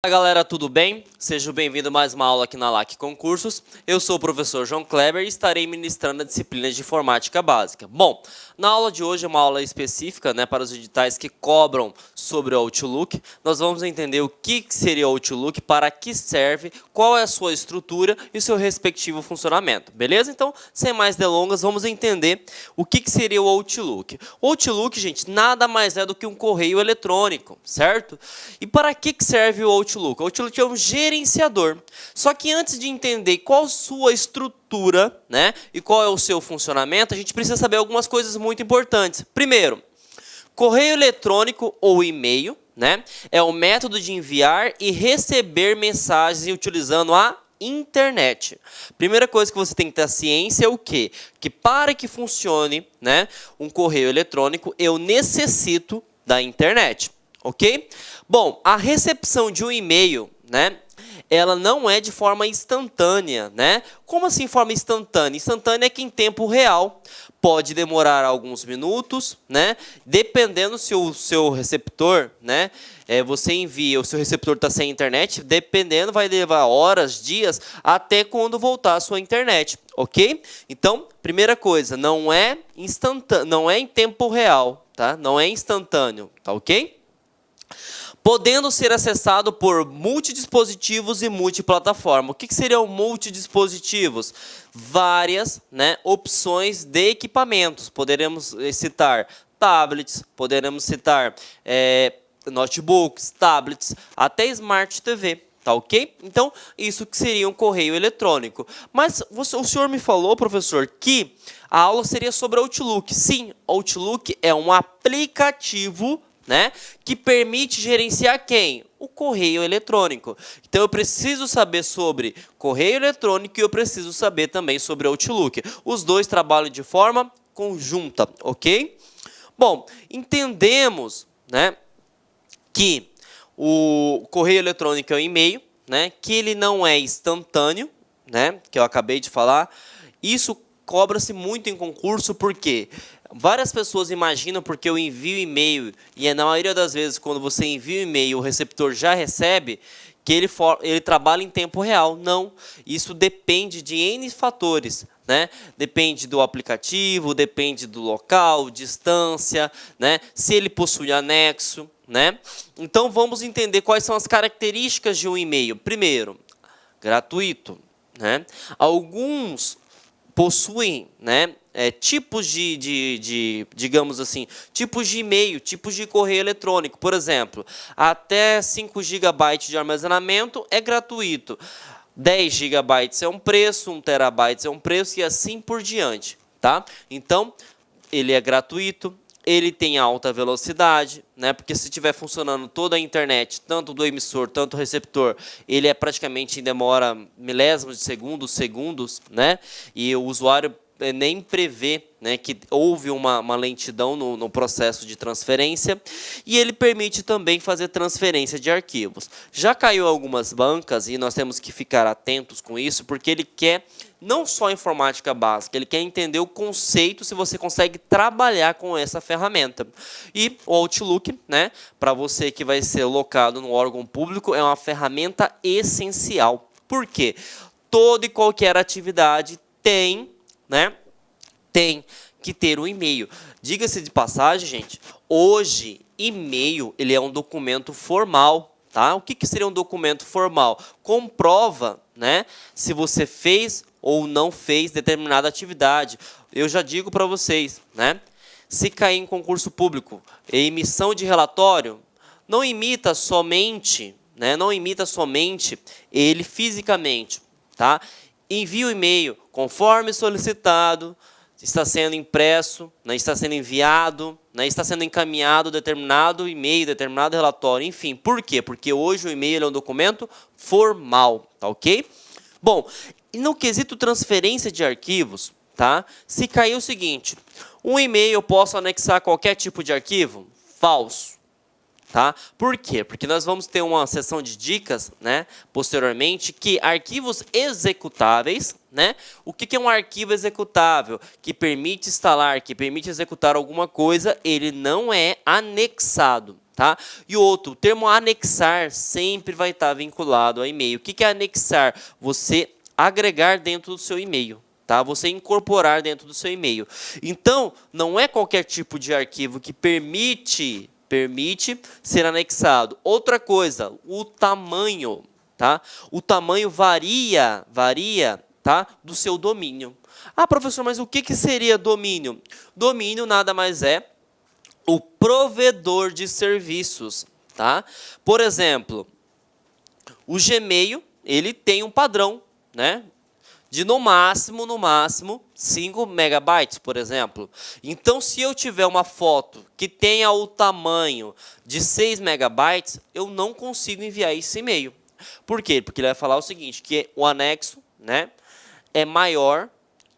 Fala galera, tudo bem? Seja bem-vindo a mais uma aula aqui na LAC Concursos. Eu sou o professor João Kleber e estarei ministrando a disciplina de Informática Básica. Bom, na aula de hoje é uma aula específica, para os editais que cobram sobre o Outlook. Nós vamos entender o que seria o Outlook, para que serve, qual é a sua estrutura e o seu respectivo funcionamento, beleza? Então, sem mais delongas, vamos entender o que seria o Outlook. O Outlook, gente, nada mais é do que um correio eletrônico, certo? E para que serve o Outlook? O Outlook é um gerenciador. Só que antes de entender qual a sua estrutura, e qual é o seu funcionamento, a gente precisa saber algumas coisas muito importantes. Primeiro, correio eletrônico ou e-mail, é o método de enviar e receber mensagens utilizando a internet. Primeira coisa que você tem que ter ciência é o quê? Que para que funcione, um correio eletrônico, eu necessito da internet. Ok? Bom, a recepção de um e-mail, ela não é de forma instantânea, Como assim forma instantânea? Instantânea é que em tempo real pode demorar alguns minutos, Dependendo se o seu receptor, você envia, o seu receptor está sem internet, dependendo vai levar horas, dias, até quando voltar a sua internet, ok? Então, primeira coisa, não é instantâneo, não é em tempo real, tá? Não é instantâneo, tá ok? Podendo ser acessado por multidispositivos e multiplataforma. O que seria o multidispositivos? Várias opções de equipamentos. Poderemos citar tablets, poderemos citar notebooks, tablets, até Smart TV. Tá ok? Então, isso que seria um correio eletrônico. Mas o senhor me falou, professor, que a aula seria sobre Outlook. Sim, Outlook é um aplicativo que permite gerenciar quem? O correio eletrônico. Então, eu preciso saber sobre correio eletrônico e eu preciso saber também sobre Outlook. Os dois trabalham de forma conjunta, ok? Bom, entendemos que o correio eletrônico é um e-mail, que ele não é instantâneo, que eu acabei de falar. Isso cobra-se muito em concurso, porque várias pessoas imaginam porque eu envio e-mail, e na maioria das vezes, quando você envia o e-mail, o receptor já recebe, que ele trabalha em tempo real. Não, isso depende de N fatores. Depende do aplicativo, depende do local, distância, se ele possui anexo. Então, vamos entender quais são as características de um e-mail. Primeiro, gratuito. Alguns possuem tipos digamos assim, tipos de e-mail, tipos de correio eletrônico. Por exemplo, até 5 GB de armazenamento é gratuito. 10 GB é um preço, 1 TB é um preço e assim por diante. Tá? Então, ele é gratuito, ele tem alta velocidade, porque se estiver funcionando toda a internet, tanto do emissor, tanto do receptor, ele é praticamente em demora milésimos de segundos, e o usuário nem prevê que houve uma lentidão no processo de transferência, e ele permite também fazer transferência de arquivos. Já caiu algumas bancas e nós temos que ficar atentos com isso, porque ele quer não só informática básica, ele quer entender o conceito, se você consegue trabalhar com essa ferramenta. E o Outlook, para você que vai ser locado no órgão público, é uma ferramenta essencial. Por quê? Toda e qualquer atividade tem que ter um e-mail. Diga-se de passagem, gente, hoje, e-mail ele é um documento formal. Tá? O que seria um documento formal? Comprova se você fez ou não fez determinada atividade. Eu já digo para vocês, se cair em concurso público, emissão de relatório, não imita somente, ele fisicamente, tá? Envie o e-mail conforme solicitado, está sendo impresso, está sendo enviado, está sendo encaminhado determinado e-mail, determinado relatório, enfim. Por quê? Porque hoje o e-mail é um documento formal, tá ok? Bom, e no quesito transferência de arquivos, tá? Se cair o seguinte, um e-mail eu posso anexar qualquer tipo de arquivo? Falso. Tá? Por quê? Porque nós vamos ter uma sessão de dicas, posteriormente, que arquivos executáveis, o que é um arquivo executável? Que permite instalar, que permite executar alguma coisa, ele não é anexado. Tá? E outro, o termo anexar sempre vai estar vinculado ao e-mail. O que é anexar? Você agregar dentro do seu e-mail. Tá? Você incorporar dentro do seu e-mail. Então, não é qualquer tipo de arquivo que permite ser anexado. Outra coisa, o tamanho. Tá? O tamanho varia, tá? Do seu domínio. Ah, professor, mas o que seria domínio? Domínio nada mais é o provedor de serviços, tá? Por exemplo, o Gmail, ele tem um padrão, né? De no máximo 5 megabytes, por exemplo. Então, se eu tiver uma foto que tenha o tamanho de 6 megabytes, eu não consigo enviar esse e-mail. Por quê? Porque ele vai falar o seguinte, que o anexo, né, é maior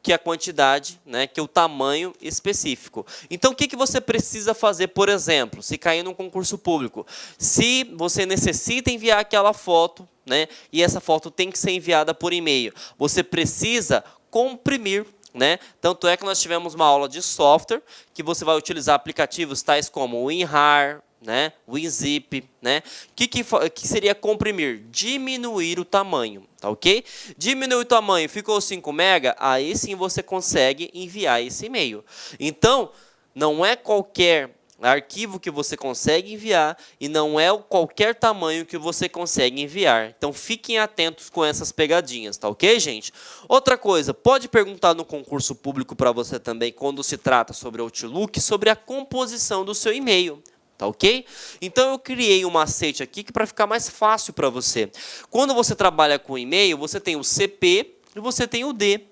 que a quantidade, né, que o tamanho específico. Então, o que você precisa fazer, por exemplo, se cair num concurso público? Se você necessita enviar aquela foto, né, e essa foto tem que ser enviada por e-mail, você precisa comprimir, né? Tanto é que nós tivemos uma aula de software, que você vai utilizar aplicativos tais como o WinRAR, né, WinZip, né? Que seria comprimir? Diminuir o tamanho, tá ok? Diminuir o tamanho, ficou 5 MB, aí sim você consegue enviar esse e-mail. Então, não é qualquer arquivo que você consegue enviar e não é qualquer tamanho que você consegue enviar. Então, fiquem atentos com essas pegadinhas, tá ok, gente? Outra coisa, pode perguntar no concurso público para você também, quando se trata sobre Outlook, sobre a composição do seu e-mail. Tá ok? Então, eu criei um macete aqui para ficar mais fácil para você. Quando você trabalha com e-mail, você tem o CP e você tem o D,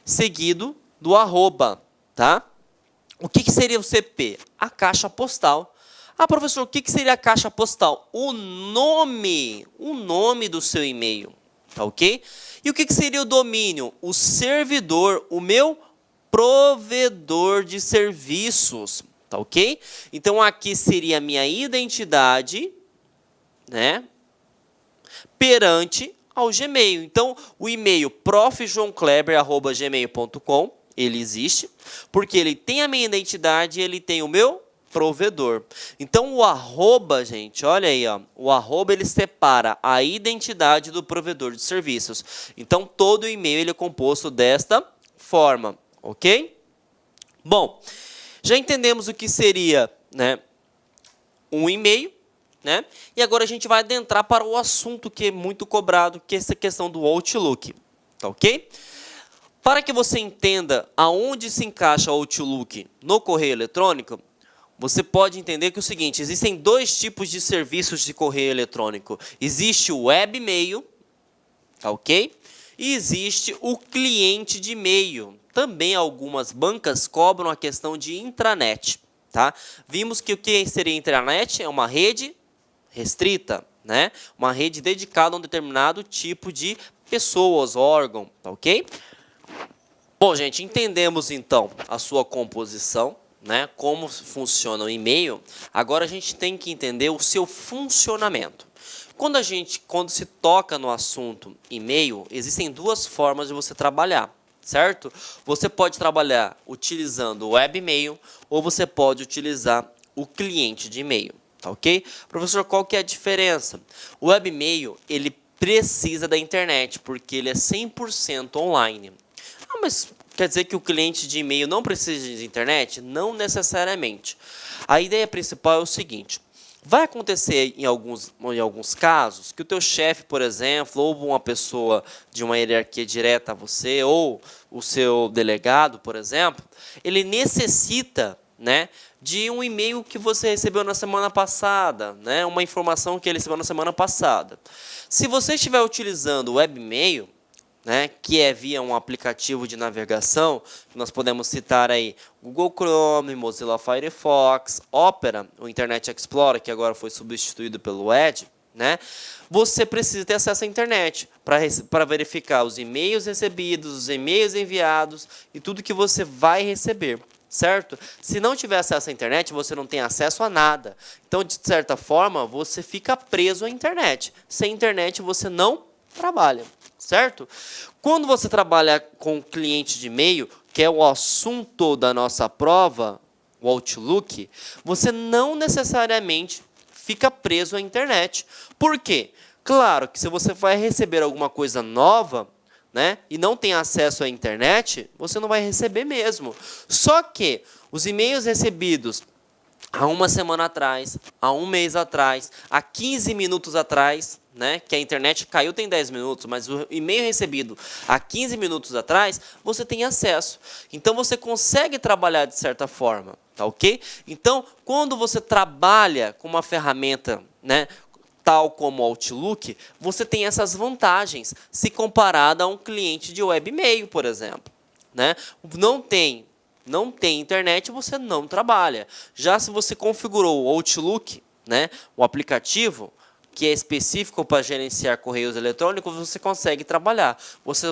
seguido do arroba, tá? O que seria o CP? A caixa postal. Ah, professor, o que seria a caixa postal? O nome do seu e-mail, tá ok? E o que seria o domínio? O servidor, o meu provedor de serviços. Tá ok? Então, aqui seria a minha identidade, né, perante ao Gmail. Então, o e-mail profjoãokleber@gmail.com, ele existe, porque ele tem a minha identidade e ele tem o meu provedor. Então, o arroba, gente, olha aí, ó, o arroba ele separa a identidade do provedor de serviços. Então, todo o e-mail ele é composto desta forma, ok? Bom, já entendemos o que seria, né, um e-mail, né? E agora a gente vai adentrar para o assunto que é muito cobrado, que é essa questão do Outlook, tá ok? Para que você entenda aonde se encaixa o Outlook no correio eletrônico, você pode entender que é o seguinte, existem dois tipos de serviços de correio eletrônico. Existe o webmail, tá ok? E existe o cliente de e-mail. Também algumas bancas cobram a questão de intranet. Tá? Vimos que o que seria intranet é uma rede restrita, né? Uma rede dedicada a um determinado tipo de pessoas, órgão, tá ok? Bom, gente, entendemos então a sua composição, né? Como funciona o e-mail. Agora a gente tem que entender o seu funcionamento. Quando se toca no assunto e-mail, existem duas formas de você trabalhar, certo? Você pode trabalhar utilizando o webmail ou você pode utilizar o cliente de e-mail, tá ok? Professor, qual que é a diferença? O webmail, ele precisa da internet, porque ele é 100% online. Ah, mas quer dizer que o cliente de e-mail não precisa de internet? Não necessariamente. A ideia principal é o seguinte: vai acontecer em alguns casos que o teu chefe, por exemplo, ou uma pessoa de uma hierarquia direta a você, ou o seu delegado, por exemplo, ele necessita, né, de um e-mail que você recebeu na semana passada, né, uma informação que ele recebeu na semana passada. Se você estiver utilizando o webmail, né, que é via um aplicativo de navegação, nós podemos citar aí Google Chrome, Mozilla Firefox, Opera, o Internet Explorer, que agora foi substituído pelo Edge, né? Você precisa ter acesso à internet para verificar os e-mails recebidos, os e-mails enviados e tudo que você vai receber, certo? Se não tiver acesso à internet, você não tem acesso a nada. Então, de certa forma, você fica preso à internet. Sem internet, você não trabalha, certo? Quando você trabalha com cliente de e-mail, que é o assunto da nossa prova, o Outlook, você não necessariamente fica preso à internet. Por quê? Claro que se você vai receber alguma coisa nova, né, e não tem acesso à internet, você não vai receber mesmo. Só que os e-mails recebidos há uma semana atrás, há um mês atrás, há 15 minutos atrás, né, que a internet caiu tem 10 minutos, mas o e-mail recebido há 15 minutos atrás, você tem acesso. Então, você consegue trabalhar de certa forma, tá ok? Então, quando você trabalha com uma ferramenta, né, tal como o Outlook, você tem essas vantagens, se comparada a um cliente de webmail, por exemplo. Né? Não tem internet, você não trabalha. Já se você configurou o Outlook, né, o aplicativo, que é específico para gerenciar correios eletrônicos, você consegue trabalhar. Você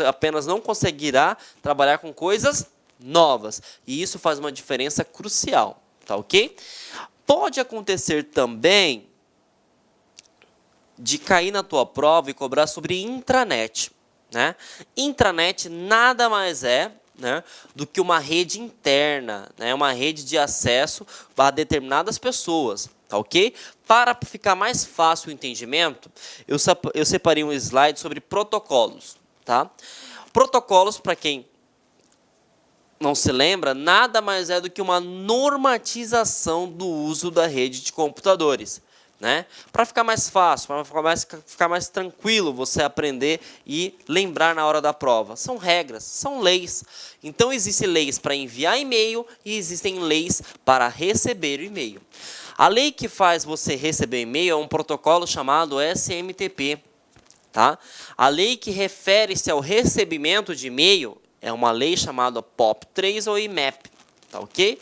apenas não conseguirá trabalhar com coisas novas. E isso faz uma diferença crucial. Tá ok? Pode acontecer também de cair na tua prova e cobrar sobre intranet. Né? Intranet nada mais é, né, do que uma rede interna, né, uma rede de acesso a determinadas pessoas. Tá ok? Para ficar mais fácil o entendimento, eu separei um slide sobre protocolos. Tá? Protocolos, para quem não se lembra, nada mais é do que uma normatização do uso da rede de computadores. Né? Para ficar mais fácil, para ficar mais tranquilo você aprender e lembrar na hora da prova. São regras, são leis. Então, existem leis para enviar e-mail e existem leis para receber o e-mail. A lei que faz você receber e-mail é um protocolo chamado SMTP. Tá? A lei que refere-se ao recebimento de e-mail é uma lei chamada POP3 ou IMAP. Tá ok?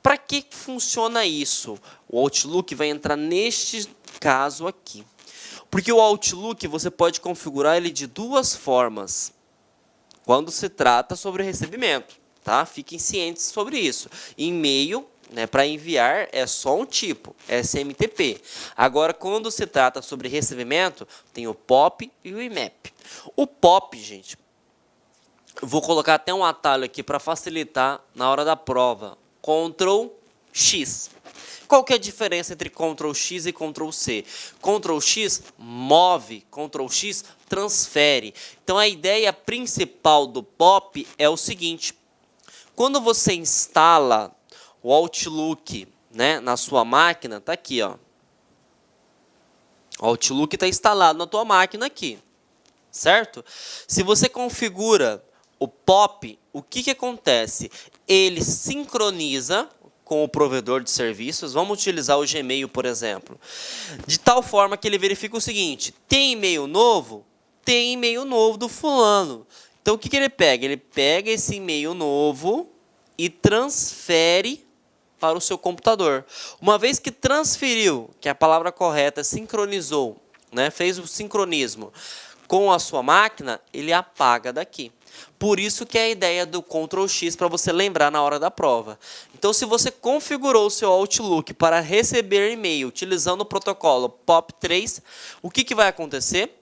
Para que funciona isso? O Outlook vai entrar neste caso aqui. Porque o Outlook você pode configurar ele de duas formas. Quando se trata sobre recebimento. Tá? Fiquem cientes sobre isso. E-mail, né, para enviar é só um tipo, SMTP. Agora, quando se trata sobre recebimento, tem o POP e o IMAP. O POP, gente, vou colocar até um atalho aqui para facilitar na hora da prova. Ctrl X. Qual que é a diferença entre Ctrl X e Ctrl C? Ctrl X move, Ctrl X transfere. Então, a ideia principal do POP é o seguinte. Quando você instala o Outlook, né, na sua máquina, está aqui. Ó. O Outlook está instalado na tua máquina aqui. Certo? Se você configura o POP, o que acontece? Ele sincroniza com o provedor de serviços. Vamos utilizar o Gmail, por exemplo. De tal forma que ele verifica o seguinte. Tem e-mail novo? Tem e-mail novo do fulano. Então, o que ele pega? Ele pega esse e-mail novo e transfere para o seu computador. Uma vez que transferiu, que é a palavra correta, sincronizou, né, fez o sincronismo com a sua máquina, ele apaga daqui. Por isso que é a ideia do Ctrl X para você lembrar na hora da prova. Então, se você configurou o seu Outlook para receber e-mail utilizando o protocolo POP3, o que vai acontecer?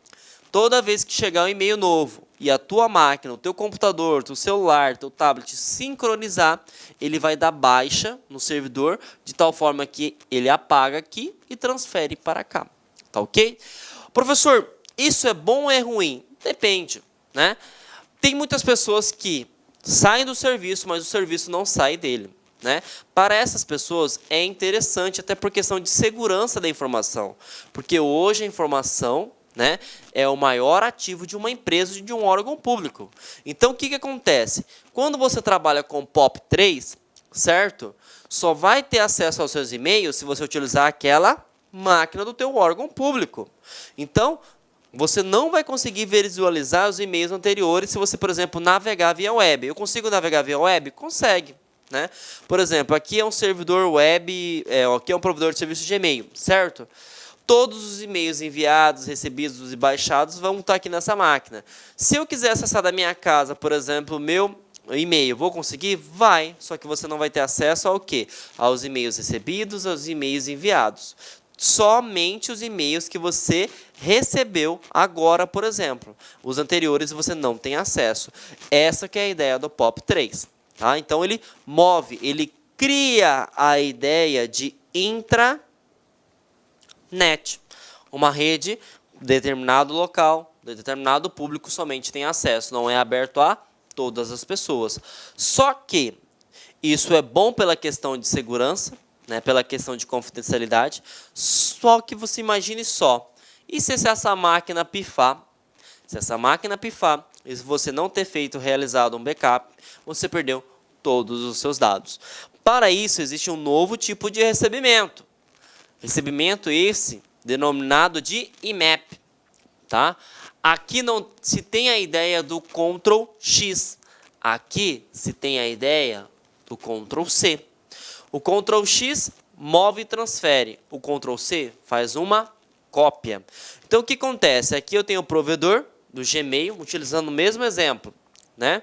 Toda vez que chegar um e-mail novo e a tua máquina, o teu computador, o teu celular, o teu tablet sincronizar, ele vai dar baixa no servidor, de tal forma que ele apaga aqui e transfere para cá. Tá ok? Professor, isso é bom ou é ruim? Depende, né? Tem muitas pessoas que saem do serviço, mas o serviço não sai dele. Né? Para essas pessoas é interessante, até por questão de segurança da informação. Porque hoje a informação, né, é o maior ativo de uma empresa e de um órgão público. Então, o que acontece? Quando você trabalha com POP3, certo? Só vai ter acesso aos seus e-mails se você utilizar aquela máquina do teu órgão público. Então, você não vai conseguir visualizar os e-mails anteriores se você, por exemplo, navegar via web. Eu consigo navegar via web? Consegue. Né? Por exemplo, aqui é um servidor web, aqui é um provedor de serviço de e-mail, certo? Todos os e-mails enviados, recebidos e baixados vão estar aqui nessa máquina. Se eu quiser acessar da minha casa, por exemplo, o meu e-mail, vou conseguir? Vai, só que você não vai ter acesso ao quê? Aos e-mails recebidos, aos e-mails enviados. Somente os e-mails que você recebeu agora, por exemplo. Os anteriores você não tem acesso. Essa que é a ideia do POP3. Tá? Então, ele move, ele cria a ideia de intranet. NET. Uma rede, determinado local, determinado público somente tem acesso, não é aberto a todas as pessoas. Só que isso é bom pela questão de segurança, né, pela questão de confidencialidade, só que você imagine só, e se essa máquina pifar? Se essa máquina pifar, e se você não ter realizado um backup, você perdeu todos os seus dados. Para isso, existe um novo tipo de recebimento. Recebimento esse denominado de IMAP. Tá? Aqui não se tem a ideia do Ctrl X. Aqui se tem a ideia do Ctrl C. O Ctrl X move e transfere. O Ctrl C faz uma cópia. Então, o que acontece? Aqui eu tenho o provedor do Gmail, utilizando o mesmo exemplo, né?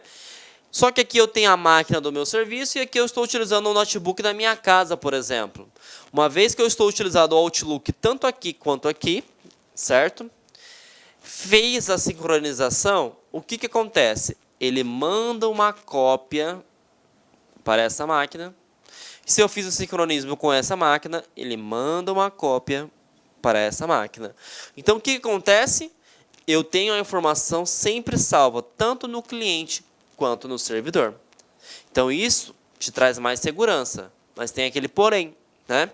Só que aqui eu tenho a máquina do meu serviço e aqui eu estou utilizando o notebook da minha casa, por exemplo. Uma vez que eu estou utilizando o Outlook tanto aqui quanto aqui, certo? Fez a sincronização, o que que acontece? Ele manda uma cópia para essa máquina. Se eu fiz o sincronismo com essa máquina, ele manda uma cópia para essa máquina. Então, o que acontece? Eu tenho a informação sempre salva, tanto no cliente quanto no servidor. Então, isso te traz mais segurança, mas tem aquele porém, né?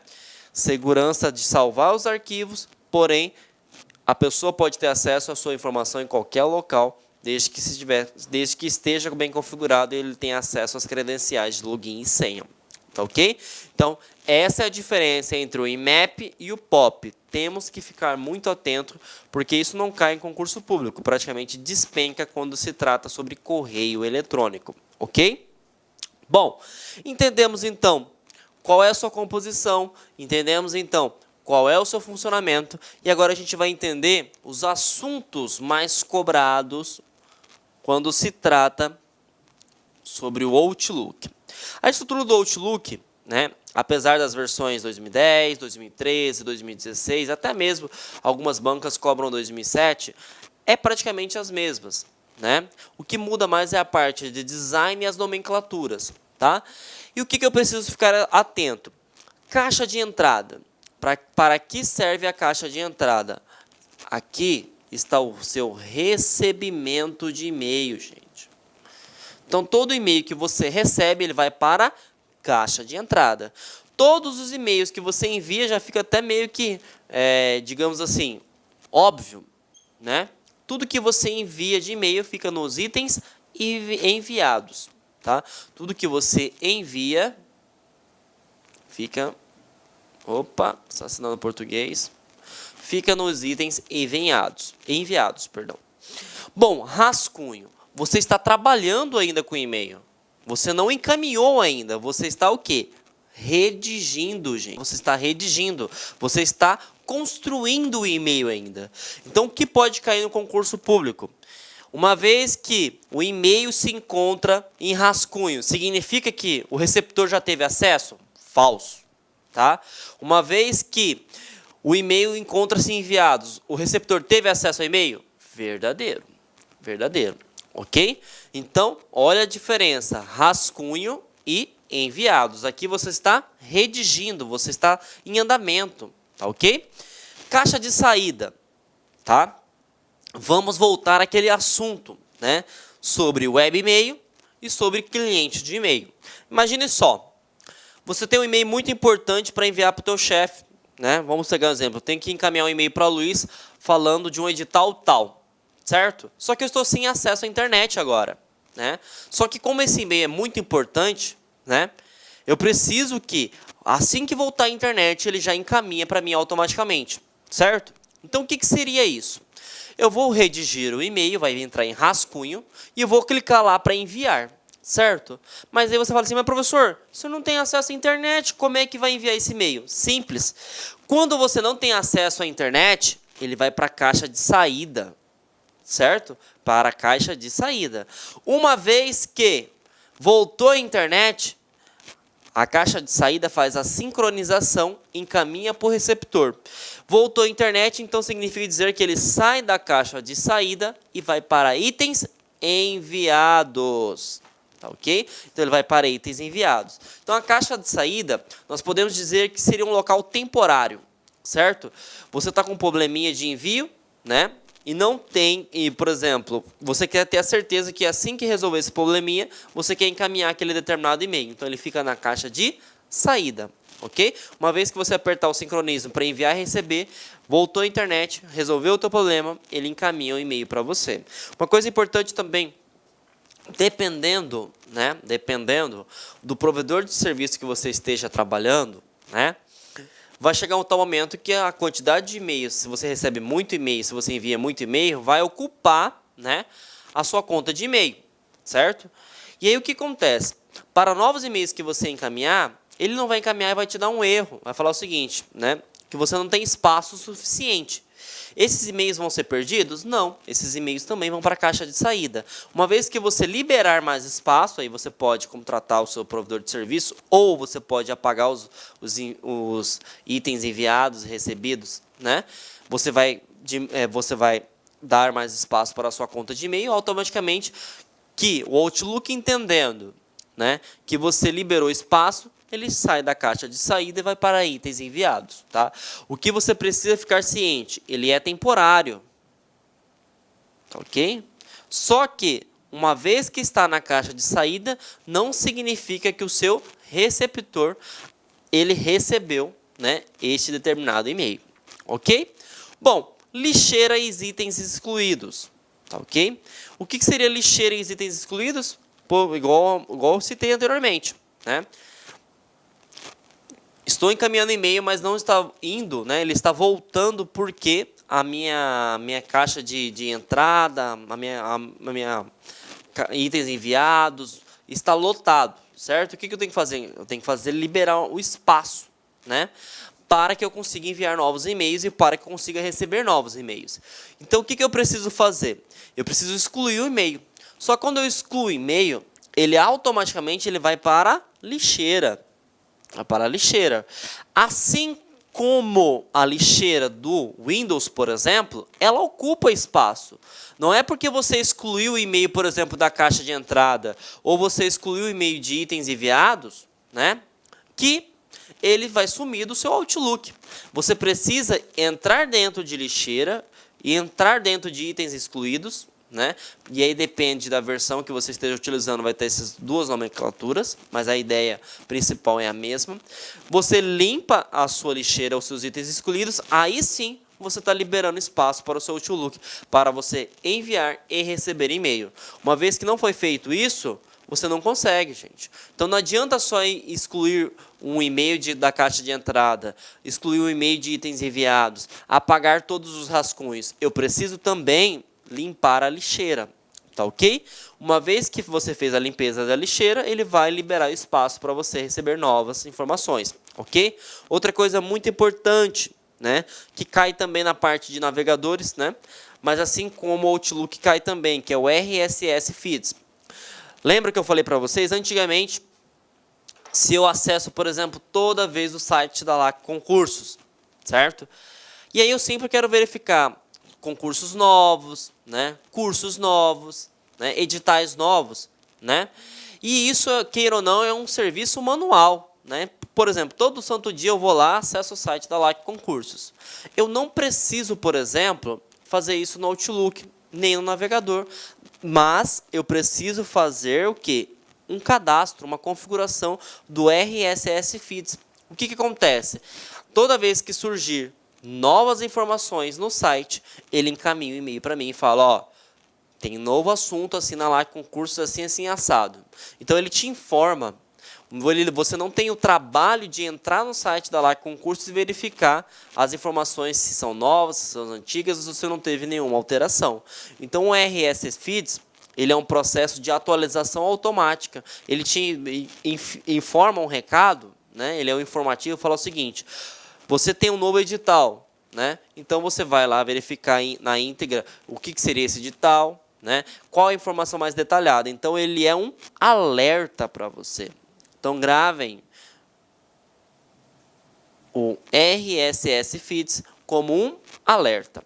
Segurança de salvar os arquivos, porém, a pessoa pode ter acesso à sua informação em qualquer local, desde que esteja bem configurado e ele tenha acesso às credenciais de login e senha. Tá ok? Então, essa é a diferença entre o IMAP e o POP. Temos que ficar muito atento, porque isso não cai em concurso público. Praticamente despenca quando se trata sobre correio eletrônico. Ok? Bom, entendemos então qual é a sua composição, entendemos então qual é o seu funcionamento, e agora a gente vai entender os assuntos mais cobrados quando se trata sobre o Outlook. A estrutura do Outlook, né, apesar das versões 2010, 2013, 2016, até mesmo algumas bancas cobram 2007, é praticamente as mesmas, né? O que muda mais é a parte de design e as nomenclaturas, tá? E o que eu preciso ficar atento? Caixa de entrada. Para que serve a caixa de entrada? Aqui está o seu recebimento de e-mail, gente. Então, todo e-mail que você recebe, ele vai para a caixa de entrada. Todos os e-mails que você envia já fica até meio que, digamos assim, óbvio, né? Tudo que você envia de e-mail fica nos itens enviados, tá? Tudo que você envia fica... Opa, está assinando português. Fica nos itens enviados, perdão. Bom, rascunho. Você está trabalhando ainda com e-mail. Você não encaminhou ainda. Você está o quê? Redigindo, gente. Você está redigindo. Você está construindo o e-mail ainda. Então, o que pode cair no concurso público? Uma vez que o e-mail se encontra em rascunho, significa que o receptor já teve acesso? Falso. Tá? Uma vez que o e-mail encontra-se enviados, o receptor teve acesso ao e-mail? Verdadeiro. Verdadeiro. Ok? Então, olha a diferença, rascunho e enviados. Aqui você está redigindo, você está em andamento, tá ok? Caixa de saída, tá? Vamos voltar àquele assunto, né? Sobre web e-mail e sobre cliente de e-mail. Imagine só, você tem um e-mail muito importante para enviar para o teu chefe, né? Vamos pegar um exemplo, tem que encaminhar um e-mail para o Luiz falando de um edital tal. Certo? Só que eu estou sem acesso à internet agora, né? Só que como esse e-mail é muito importante, né? Eu preciso que, assim que voltar à internet, ele já encaminha para mim automaticamente, certo? Então, o que seria isso? Eu vou redigir o e-mail, vai entrar em rascunho, e eu vou clicar lá para enviar, certo? Mas aí você fala assim, mas professor, você não tem acesso à internet, como é que vai enviar esse e-mail? Simples. Quando você não tem acesso à internet, ele vai para a caixa de saída, certo? Para a caixa de saída. Uma vez que voltou à internet, a caixa de saída faz a sincronização, encaminha para o receptor. Voltou à internet, então significa dizer que ele sai da caixa de saída e vai para itens enviados. Tá ok? Então ele vai para itens enviados. Então a caixa de saída, nós podemos dizer que seria um local temporário. certo? Você está com um probleminha de envio, né? E não tem, por exemplo, você quer ter a certeza que assim que resolver esse probleminha, você quer encaminhar aquele determinado e-mail. Então ele fica na caixa de saída, ok? Uma vez que você apertar o sincronismo para enviar e receber, voltou à internet, resolveu o teu problema, ele encaminha o e-mail para você. Uma coisa importante também, dependendo do provedor de serviço que você esteja trabalhando, né? Vai chegar um tal momento que a quantidade de e-mails, se você recebe muito e-mail, se você envia muito e-mail, vai ocupar, né, a sua conta de e-mail, certo? E aí o que acontece? Para novos e-mails que você encaminhar, ele não vai encaminhar e vai te dar um erro. Vai falar o seguinte, né, que você não tem espaço suficiente. Esses e-mails vão ser perdidos? Não. Esses e-mails também vão para a caixa de saída. Uma vez que você liberar mais espaço, aí você pode contratar o seu provedor de serviço ou você pode apagar os itens enviados e recebidos, né? Você vai dar mais espaço para a sua conta de e-mail, automaticamente que o Outlook entendendo, né, que você liberou espaço, ele sai da caixa de saída e vai para itens enviados, tá? O que você precisa ficar ciente, ele é temporário, ok? Só que, uma vez que está na caixa de saída, não significa que o seu receptor, ele recebeu, né, este determinado e-mail, ok? Bom, lixeira e itens excluídos, tá ok? O que seria lixeira e itens excluídos? Pô, igual eu citei anteriormente, né? Estou encaminhando e-mail, mas não está indo, né? Ele está voltando porque a minha caixa de entrada, a minha itens enviados está lotado, certo? O que eu tenho que fazer? Eu tenho que fazer liberar o espaço, né? Para que eu consiga enviar novos e-mails e para que eu consiga receber novos e-mails. Então, o que eu preciso fazer? Eu preciso excluir o e-mail. Só que quando eu excluo o e-mail, ele automaticamente vai para a lixeira. Para a lixeira. Assim como a lixeira do Windows, por exemplo, ela ocupa espaço. Não é porque você excluiu o e-mail, por exemplo, da caixa de entrada, ou você excluiu o e-mail de itens enviados, né, que ele vai sumir do seu Outlook. Você precisa entrar dentro de lixeira e entrar dentro de itens excluídos, né? E aí depende da versão que você esteja utilizando, vai ter essas duas nomenclaturas, mas a ideia principal é a mesma. Você limpa a sua lixeira, os seus itens excluídos, aí sim você está liberando espaço para o seu Outlook, para você enviar e receber e-mail. Uma vez que não foi feito isso, você não consegue, gente. Então não adianta só excluir um e-mail da caixa de entrada, excluir um e-mail de itens enviados, apagar todos os rascunhos. Eu preciso também limpar a lixeira, tá ok? Uma vez que você fez a limpeza da lixeira, ele vai liberar espaço para você receber novas informações, ok? Outra coisa muito importante, né, que cai também na parte de navegadores, né, mas assim como o Outlook cai também, que é o RSS Feeds. Lembra que eu falei para vocês, antigamente, se eu acesso, por exemplo, toda vez o site da LAC Concursos, certo? E aí eu sempre quero verificar concursos novos, né? Cursos novos, né? Editais novos, né? E isso, queira ou não, é um serviço manual, né? Por exemplo, todo santo dia eu vou lá, acesso o site da LAC Concursos. Eu não preciso, por exemplo, fazer isso no Outlook, nem no navegador, mas eu preciso fazer o quê? Um cadastro, uma configuração do RSS Feeds. O que acontece? Toda vez que surgir novas informações no site, ele encaminha um e-mail para mim e fala, ó, tem novo assunto, assina lá, concursos assim, assim, assado. Então, ele te informa. Você não tem o trabalho de entrar no site da LAC Concursos e verificar as informações se são novas, se são antigas, ou se você não teve nenhuma alteração. Então, o RSS Feeds, ele é um processo de atualização automática. Ele te informa um recado, né? Ele é um informativo, fala o seguinte, você tem um novo edital, né? Então você vai lá verificar na íntegra o que seria esse edital, né? Qual a informação mais detalhada. Então ele é um alerta para você. Então gravem o RSS Feeds como um alerta,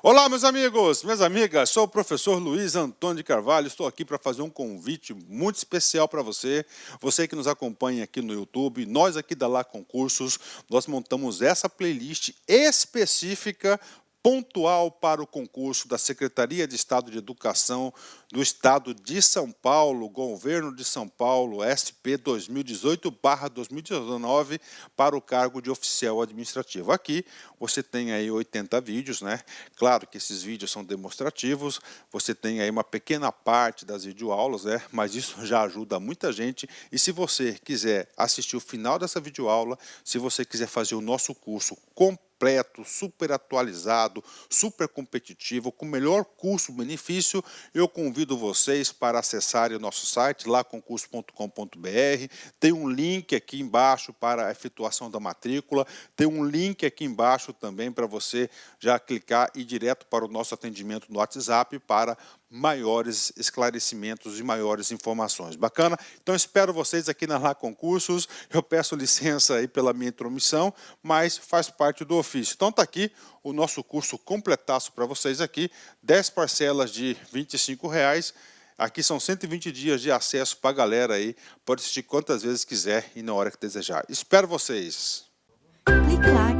Olá, meus amigos, minhas amigas, sou o professor Luiz Antônio de Carvalho, estou aqui para fazer um convite muito especial para você, você que nos acompanha aqui no YouTube, nós aqui da Lá Concursos, nós montamos essa playlist específica, pontual para o concurso da Secretaria de Estado de Educação do Estado de São Paulo, Governo de São Paulo, SP 2018/2019, para o cargo de oficial administrativo. Aqui você tem aí 80 vídeos, né? Claro que esses vídeos são demonstrativos, você tem aí uma pequena parte das videoaulas, né? Mas isso já ajuda muita gente. E se você quiser assistir o final dessa videoaula, se você quiser fazer o nosso curso completo, super atualizado, super competitivo, com melhor custo-benefício, eu convido vocês para acessarem o nosso site, laconcurso.com.br. Tem um link aqui embaixo para a efetuação da matrícula, tem um link aqui embaixo também para você já clicar e ir direto para o nosso atendimento no WhatsApp para maiores esclarecimentos e maiores informações. Bacana? Então espero vocês aqui na Lá Concursos. Eu peço licença aí pela minha intromissão, mas faz parte do ofício. Então tá aqui o nosso curso completaço para vocês aqui, 10 parcelas de R$ 25. Aqui são 120 dias de acesso para a galera aí, pode assistir quantas vezes quiser e na hora que desejar. Espero vocês! Clique lá.